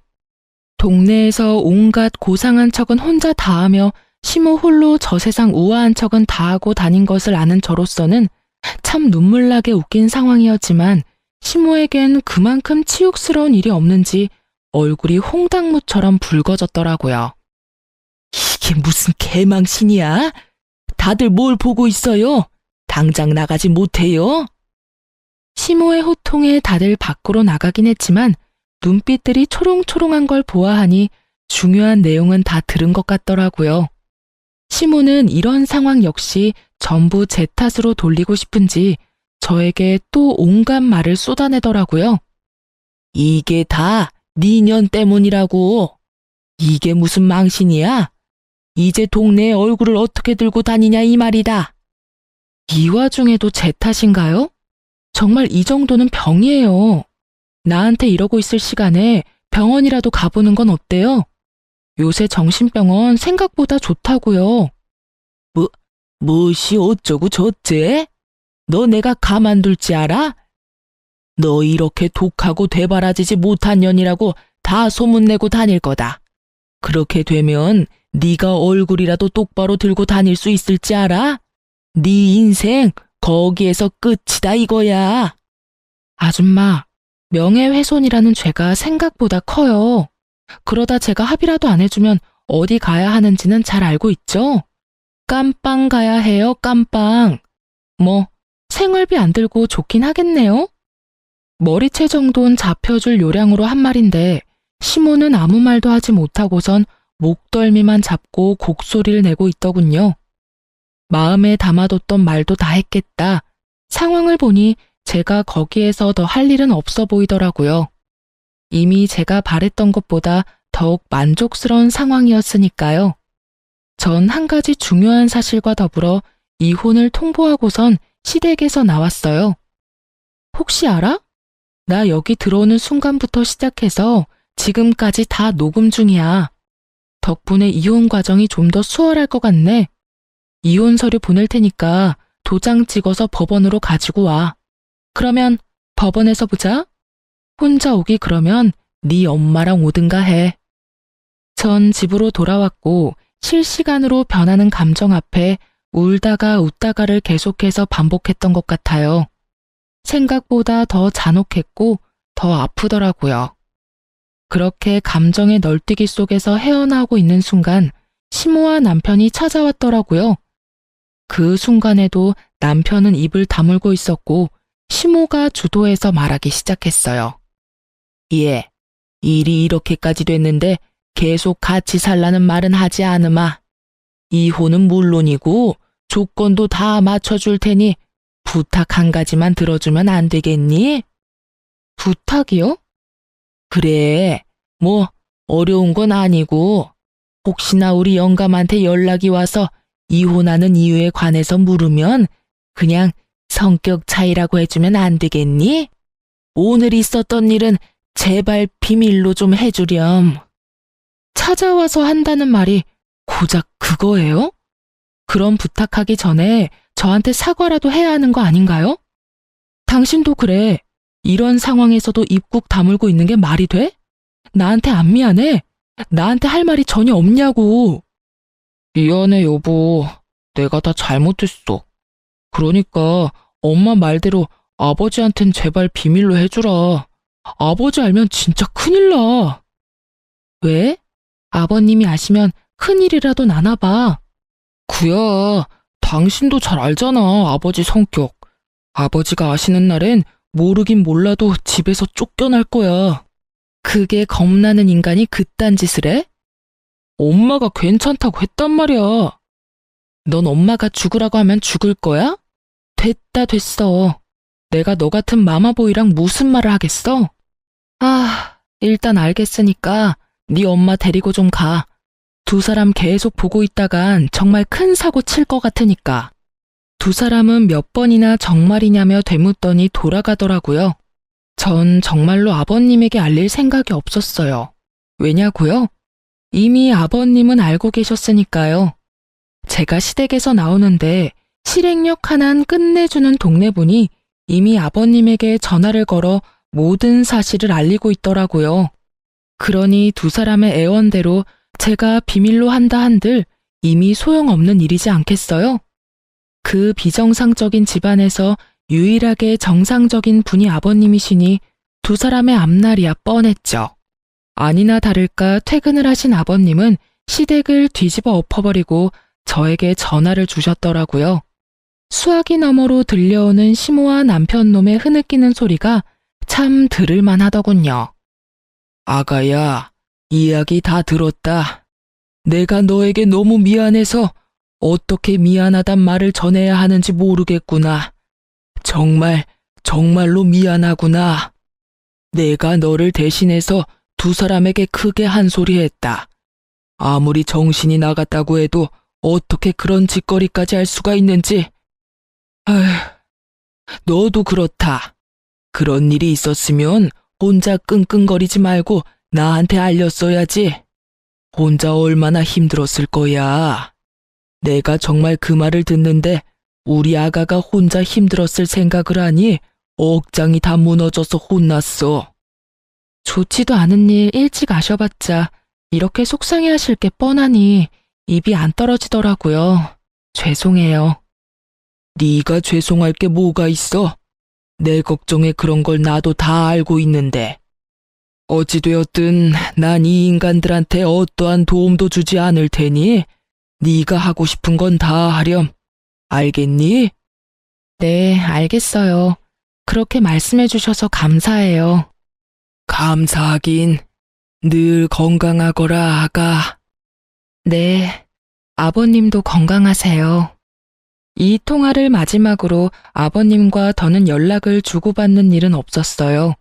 동네에서 온갖 고상한 척은 혼자 다 하며 시모 홀로 저 세상 우아한 척은 다 하고 다닌 것을 아는 저로서는 참 눈물나게 웃긴 상황이었지만 시모에겐 그만큼 치욕스러운 일이 없는지 얼굴이 홍당무처럼 붉어졌더라고요. 이게 무슨 개망신이야? 다들 뭘 보고 있어요? 당장 나가지 못해요? 시모의 호통에 다들 밖으로 나가긴 했지만 눈빛들이 초롱초롱한 걸 보아하니 중요한 내용은 다 들은 것 같더라고요. 시모는 이런 상황 역시 전부 제 탓으로 돌리고 싶은지 저에게 또 온갖 말을 쏟아내더라고요. 이게 다 네 년 때문이라고. 이게 무슨 망신이야? 이제 동네에 얼굴을 어떻게 들고 다니냐 이 말이다. 이 와중에도 제 탓인가요? 정말 이 정도는 병이에요. 나한테 이러고 있을 시간에 병원이라도 가보는 건 어때요? 요새 정신병원 생각보다 좋다고요. 무엇이 어쩌고 저째? 너 내가 가만둘지 알아? 너 이렇게 독하고 되바라지지 못한 년이라고 다 소문내고 다닐 거다. 그렇게 되면 네가 얼굴이라도 똑바로 들고 다닐 수 있을지 알아? 네 인생 거기에서 끝이다 이거야. 아줌마, 명예훼손이라는 죄가 생각보다 커요. 그러다 제가 합의라도 안 해주면 어디 가야 하는지는 잘 알고 있죠? 깜빵 가야 해요, 깜빵. 뭐 생활비 안 들고 좋긴 하겠네요. 머리채 정도는 잡혀줄 요량으로 한 말인데 시모는 아무 말도 하지 못하고선 목덜미만 잡고 곡소리를 내고 있더군요. 마음에 담아뒀던 말도 다 했겠다. 상황을 보니 제가 거기에서 더 할 일은 없어 보이더라고요. 이미 제가 바랬던 것보다 더욱 만족스러운 상황이었으니까요. 전 한 가지 중요한 사실과 더불어 이혼을 통보하고선 시댁에서 나왔어요. 혹시 알아? 나 여기 들어오는 순간부터 시작해서 지금까지 다 녹음 중이야. 덕분에 이혼 과정이 좀 더 수월할 것 같네. 이혼 서류 보낼 테니까 도장 찍어서 법원으로 가지고 와. 그러면 법원에서 보자. 혼자 오기 그러면 네 엄마랑 오든가 해. 전 집으로 돌아왔고 실시간으로 변하는 감정 앞에 울다가 웃다가를 계속해서 반복했던 것 같아요. 생각보다 더 잔혹했고 더 아프더라고요. 그렇게 감정의 널뛰기 속에서 헤어나오고 있는 순간 시모와 남편이 찾아왔더라고요. 그 순간에도 남편은 입을 다물고 있었고 시모가 주도해서 말하기 시작했어요. 일이 이렇게까지 됐는데 계속 같이 살라는 말은 하지 않으마. 이혼은 물론이고 조건도 다 맞춰줄 테니 부탁 한 가지만 들어주면 안 되겠니? 부탁이요? 그래, 뭐 어려운 건 아니고 혹시나 우리 영감한테 연락이 와서 이혼하는 이유에 관해서 물으면 그냥 성격 차이라고 해주면 안 되겠니? 오늘 있었던 일은 제발 비밀로 좀 해주렴. 찾아와서 한다는 말이 고작 그거예요? 그럼 부탁하기 전에 저한테 사과라도 해야 하는 거 아닌가요? 당신도 그래. 이런 상황에서도 입국 다물고 있는 게 말이 돼? 나한테 안 미안해? 나한테 할 말이 전혀 없냐고. 미안해, 여보. 내가 다 잘못했어. 그러니까 엄마 말대로 아버지한텐 제발 비밀로 해주라. 아버지 알면 진짜 큰일 나. 왜? 아버님이 아시면 큰일이라도 나나 봐. 구야, 당신도 잘 알잖아, 아버지 성격. 아버지가 아시는 날엔 모르긴 몰라도 집에서 쫓겨날 거야. 그게 겁나는 인간이 그딴 짓을 해? 엄마가 괜찮다고 했단 말이야. 넌 엄마가 죽으라고 하면 죽을 거야? 됐다 됐어. 내가 너 같은 마마보이랑 무슨 말을 하겠어? 일단 알겠으니까 네 엄마 데리고 좀 가. 두 사람 계속 보고 있다간 정말 큰 사고 칠 것 같으니까. 두 사람은 몇 번이나 정말이냐며 되묻더니 돌아가더라고요. 전 정말로 아버님에게 알릴 생각이 없었어요. 왜냐고요? 이미 아버님은 알고 계셨으니까요. 제가 시댁에서 나오는데 실행력 하나는 끝내주는 동네분이 이미 아버님에게 전화를 걸어 모든 사실을 알리고 있더라고요. 그러니 두 사람의 애원대로 제가 비밀로 한다 한들 이미 소용없는 일이지 않겠어요? 그 비정상적인 집안에서 유일하게 정상적인 분이 아버님이시니 두 사람의 앞날이야 뻔했죠. 아니나 다를까 퇴근을 하신 아버님은 시댁을 뒤집어 엎어버리고 저에게 전화를 주셨더라고요. 수화기 너머로 들려오는 시모와 남편놈의 흐느끼는 소리가 참 들을만 하더군요. 아가야, 이야기 다 들었다. 내가 너에게 너무 미안해서 어떻게 미안하단 말을 전해야 하는지 모르겠구나. 정말로 미안하구나. 내가 너를 대신해서 두 사람에게 크게 한 소리 했다. 아무리 정신이 나갔다고 해도 어떻게 그런 짓거리까지 할 수가 있는지. 너도 그렇다. 그런 일이 있었으면 혼자 끙끙거리지 말고 나한테 알렸어야지. 혼자 얼마나 힘들었을 거야. 내가 정말 그 말을 듣는데 우리 아가가 혼자 힘들었을 생각을 하니 억장이 다 무너져서 혼났어. 좋지도 않은 일 일찍 아셔봤자 이렇게 속상해하실 게 뻔하니 입이 안 떨어지더라고요. 죄송해요. 네가 죄송할 게 뭐가 있어? 내 걱정에 그런 걸 나도 다 알고 있는데. 어찌되었든 난 이 인간들한테 어떠한 도움도 주지 않을 테니 네가 하고 싶은 건 다 하렴. 알겠니? 네, 알겠어요. 그렇게 말씀해 주셔서 감사해요. 감사하긴. 늘 건강하거라, 아가. 네, 아버님도 건강하세요. 이 통화를 마지막으로 아버님과 더는 연락을 주고받는 일은 없었어요.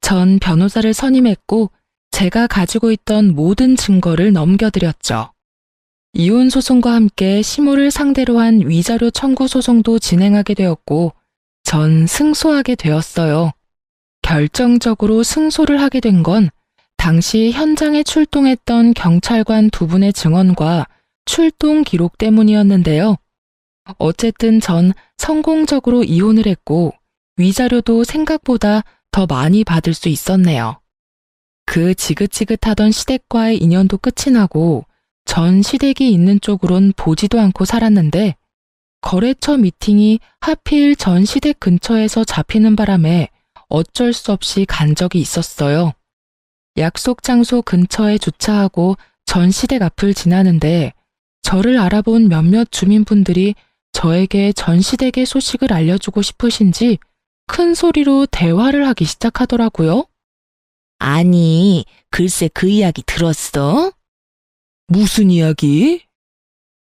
전 변호사를 선임했고 제가 가지고 있던 모든 증거를 넘겨드렸죠. 이혼 소송과 함께 시모를 상대로 한 위자료 청구 소송도 진행하게 되었고 전 승소하게 되었어요. 결정적으로 승소를 하게 된 건 당시 현장에 출동했던 경찰관 두 분의 증언과 출동 기록 때문이었는데요. 어쨌든 전 성공적으로 이혼을 했고 위자료도 생각보다 더 많이 받을 수 있었네요. 그 지긋지긋하던 시댁과의 인연도 끝이 나고 전 시댁이 있는 쪽으론 보지도 않고 살았는데 거래처 미팅이 하필 전 시댁 근처에서 잡히는 바람에 어쩔 수 없이 간 적이 있었어요. 약속 장소 근처에 주차하고 전 시댁 앞을 지나는데 저를 알아본 몇몇 주민분들이 저에게 전 시댁의 소식을 알려주고 싶으신지 큰 소리로 대화를 하기 시작하더라고요. 아니, 글쎄 그 이야기 들었어? 무슨 이야기?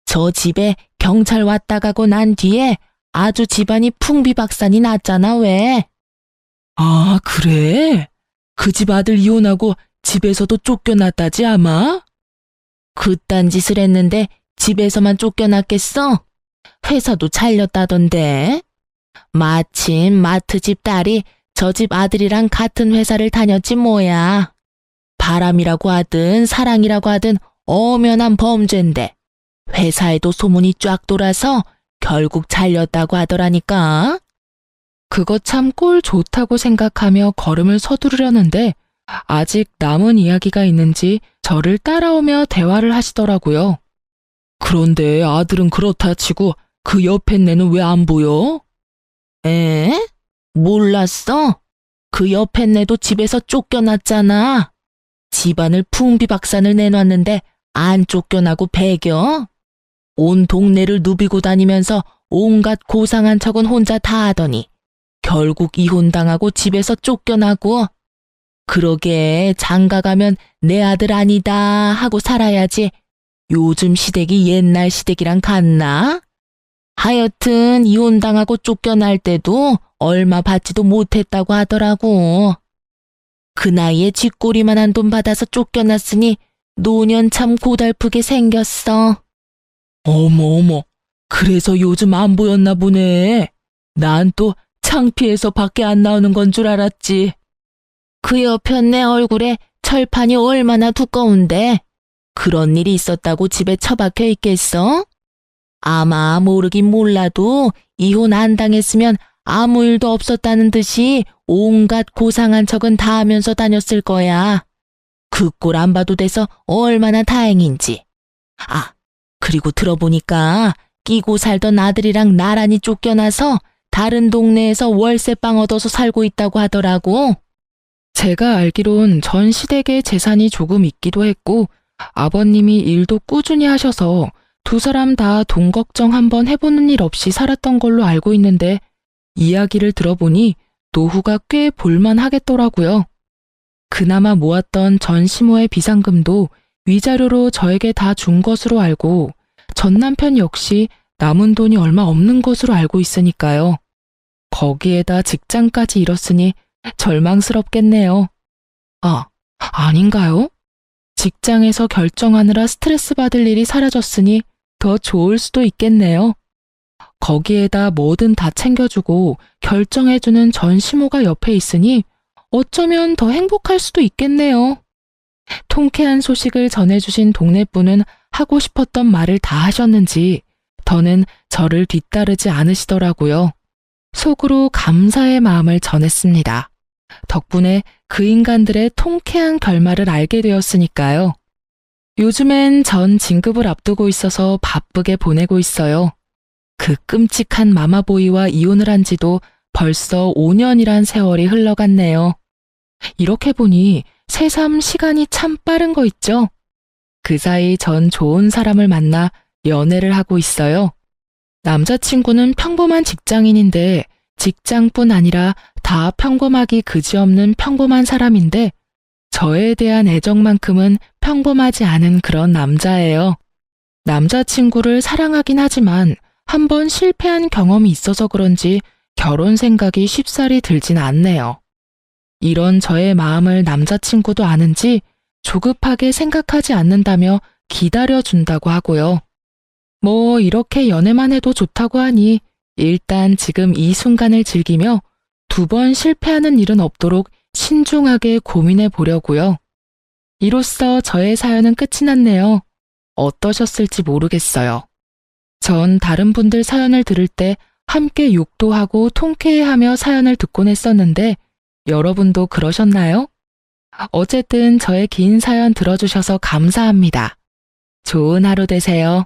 저 집에 경찰 왔다 가고 난 뒤에 아주 집안이 풍비박산이 났잖아, 왜? 아, 그래? 그 집 아들 이혼하고 집에서도 쫓겨났다지 아마? 그딴 짓을 했는데 집에서만 쫓겨났겠어? 회사도 잘렸다던데. 마침 마트 집 딸이 저 집 아들이랑 같은 회사를 다녔지 뭐야. 바람이라고 하든 사랑이라고 하든 엄연한 범죄인데 회사에도 소문이 쫙 돌아서 결국 잘렸다고 하더라니까. 그거 참 꼴 좋다고 생각하며 걸음을 서두르려는데 아직 남은 이야기가 있는지 저를 따라오며 대화를 하시더라고요. 그런데 아들은 그렇다 치고 그 옆에 내는 왜 안 보여? 에? 몰랐어? 그 옆에 내도 집에서 쫓겨났잖아. 집안을 풍비박산을 내놨는데 안 쫓겨나고 배겨? 온 동네를 누비고 다니면서 온갖 고상한 척은 혼자 다 하더니 결국 이혼당하고 집에서 쫓겨나고. 그러게 장가가면 내 아들 아니다 하고 살아야지. 요즘 시댁이 옛날 시댁이랑 같나? 하여튼 이혼당하고 쫓겨날 때도 얼마 받지도 못했다고 하더라고. 그 나이에 쥐꼬리만한 돈 받아서 쫓겨났으니 노년 참 고달프게 생겼어. 어머, 그래서 요즘 안 보였나 보네. 난 또 창피해서 밖에 안 나오는 건 줄 알았지. 그 옆편 내 얼굴에 철판이 얼마나 두꺼운데 그런 일이 있었다고 집에 처박혀 있겠어? 아마 모르긴 몰라도 이혼 안 당했으면 아무 일도 없었다는 듯이 온갖 고상한 척은 다 하면서 다녔을 거야. 그 꼴 안 봐도 돼서 얼마나 다행인지. 아, 그리고 들어보니까 끼고 살던 아들이랑 나란히 쫓겨나서 다른 동네에서 월세방 얻어서 살고 있다고 하더라고. 제가 알기론 전 시댁에 재산이 조금 있기도 했고 아버님이 일도 꾸준히 하셔서 두 사람 다 돈 걱정 한번 해보는 일 없이 살았던 걸로 알고 있는데 이야기를 들어보니 노후가 꽤 볼만하겠더라고요. 그나마 모았던 전 시모의 비상금도 위자료로 저에게 다 준 것으로 알고 전 남편 역시 남은 돈이 얼마 없는 것으로 알고 있으니까요. 거기에다 직장까지 잃었으니 절망스럽겠네요. 아, 아닌가요? 직장에서 결정하느라 스트레스 받을 일이 사라졌으니 더 좋을 수도 있겠네요. 거기에다 뭐든 다 챙겨주고 결정해주는 전 시모가 옆에 있으니 어쩌면 더 행복할 수도 있겠네요. 통쾌한 소식을 전해주신 동네분은 하고 싶었던 말을 다 하셨는지 더는 저를 뒤따르지 않으시더라고요. 속으로 감사의 마음을 전했습니다. 덕분에 그 인간들의 통쾌한 결말을 알게 되었으니까요. 요즘엔 전 진급을 앞두고 있어서 바쁘게 보내고 있어요. 그 끔찍한 마마보이와 이혼을 한 지도 벌써 5년이란 세월이 흘러갔네요. 이렇게 보니 새삼 시간이 참 빠른 거 있죠? 그 사이 전 좋은 사람을 만나 연애를 하고 있어요. 남자친구는 평범한 직장인인데 직장뿐 아니라 다 평범하기 그지없는 평범한 사람인데 저에 대한 애정만큼은 평범하지 않은 그런 남자예요. 남자친구를 사랑하긴 하지만 한번 실패한 경험이 있어서 그런지 결혼 생각이 쉽사리 들진 않네요. 이런 저의 마음을 남자친구도 아는지 조급하게 생각하지 않는다며 기다려준다고 하고요. 뭐 이렇게 연애만 해도 좋다고 하니 일단 지금 이 순간을 즐기며 2번 실패하는 일은 없도록 신중하게 고민해 보려고요. 이로써 저의 사연은 끝이 났네요. 어떠셨을지 모르겠어요. 전 다른 분들 사연을 들을 때 함께 욕도 하고 통쾌해하며 사연을 듣곤 했었는데 여러분도 그러셨나요? 어쨌든 저의 긴 사연 들어주셔서 감사합니다. 좋은 하루 되세요.